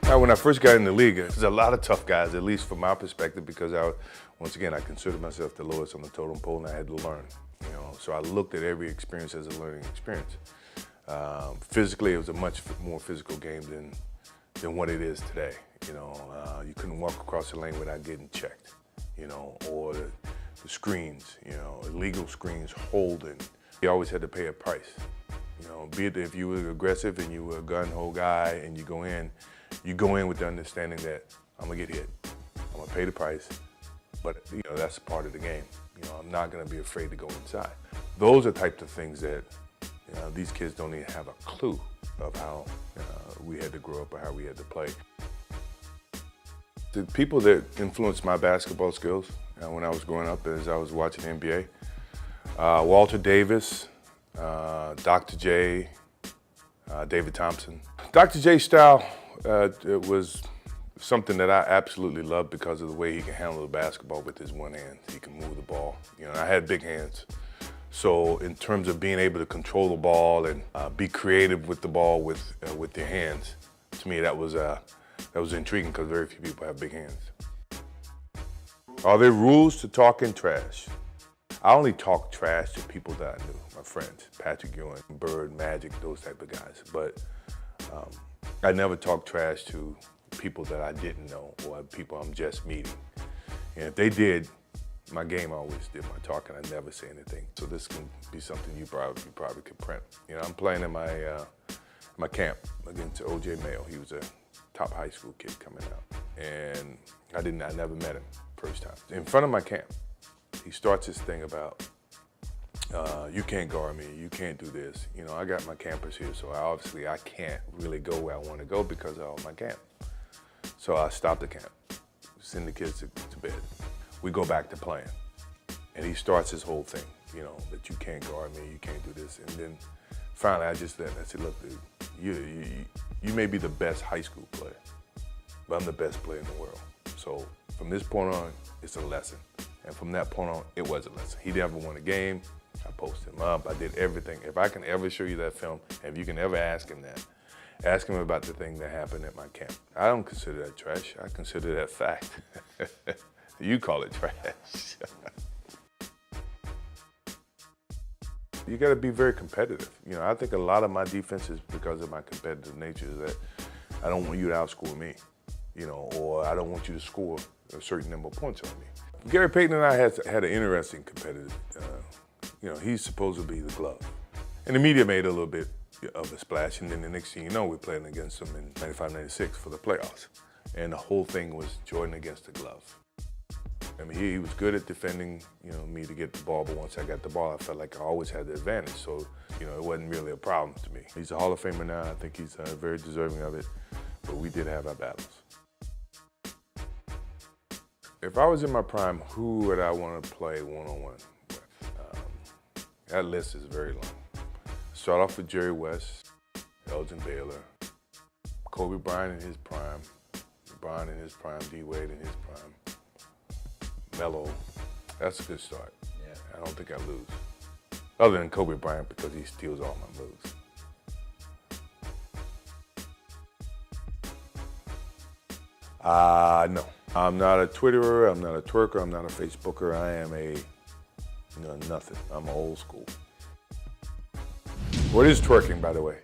When I first got in the league, there's a lot of tough guys, at least from my perspective, because once again, I considered myself the lowest on the totem pole, and I had to learn. So I looked at every experience as a learning experience. Physically, it was a much more physical game than what it is today. You couldn't walk across the lane without getting checked. Or the screens, illegal screens, holding. You always had to pay a price. Be it if you were aggressive and you were a gun-ho guy and you go in with the understanding that I'm gonna get hit, I'm gonna pay the price, but that's part of the game. I'm not gonna be afraid to go inside. Those are types of things that these kids don't even have a clue of how we had to grow up or how we had to play. The people that influenced my basketball skills when I was growing up as I was watching NBA, Walter Davis, Dr. J, David Thompson. Dr. J's style, it was something that I absolutely loved because of the way he can handle the basketball with his one hand. He can move the ball. I had big hands. So in terms of being able to control the ball and be creative with the ball with your hands, to me that was intriguing because very few people have big hands. Are there rules to talking trash? I only talk trash to people that I knew, my friends, Patrick Ewing, Bird, Magic, those type of guys. But I never talk trash to people that I didn't know or people I'm just meeting. And if they did, my game always did my talking. I never say anything. So this can be something you probably could print. I'm playing in my camp against O.J. Mayo. He was a top high school kid coming out, and I never met him first time. In front of my camp, he starts this thing about, you can't guard me, you can't do this. I got my campers here, so obviously I can't really go where I want to go because of my camp. So I stop the camp, send the kids to bed. We go back to playing. And he starts his whole thing, that you can't guard me, you can't do this. And then finally I said, look, dude, you may be the best high school player, but I'm the best player in the world. So from this point on, it's a lesson. And from that point on, it was a lesson. He never won a game. I posted him up. I did everything. If I can ever show you that film, and if you can ever ask him that, ask him about the thing that happened at my camp. I don't consider that trash. I consider that fact. You call it trash. You got to be very competitive. I think a lot of my defense is because of my competitive nature, is that I don't want you to outscore me, or I don't want you to score a certain number of points on me. Gary Payton and I had an interesting competitive, he's supposed to be the glove. And the media made a little bit of a splash, and then the next thing you know, we're playing against him in 95-96 for the playoffs. And the whole thing was Jordan against the glove. I mean, he was good at defending, me to get the ball, but once I got the ball, I felt like I always had the advantage, so, it wasn't really a problem to me. He's a Hall of Famer now. I think he's very deserving of it, but we did have our battles. If I was in my prime, who would I want to play one-on-one with? That list is very long. Start off with Jerry West, Elgin Baylor, Kobe Bryant in his prime, LeBron in his prime, D. Wade in his prime, Melo. That's a good start. Yeah. I don't think I lose. Other than Kobe Bryant, because he steals all my moves. No. I'm not a Twitterer, I'm not a twerker, I'm not a Facebooker. I am a nothing. I'm old school. What is twerking, by the way?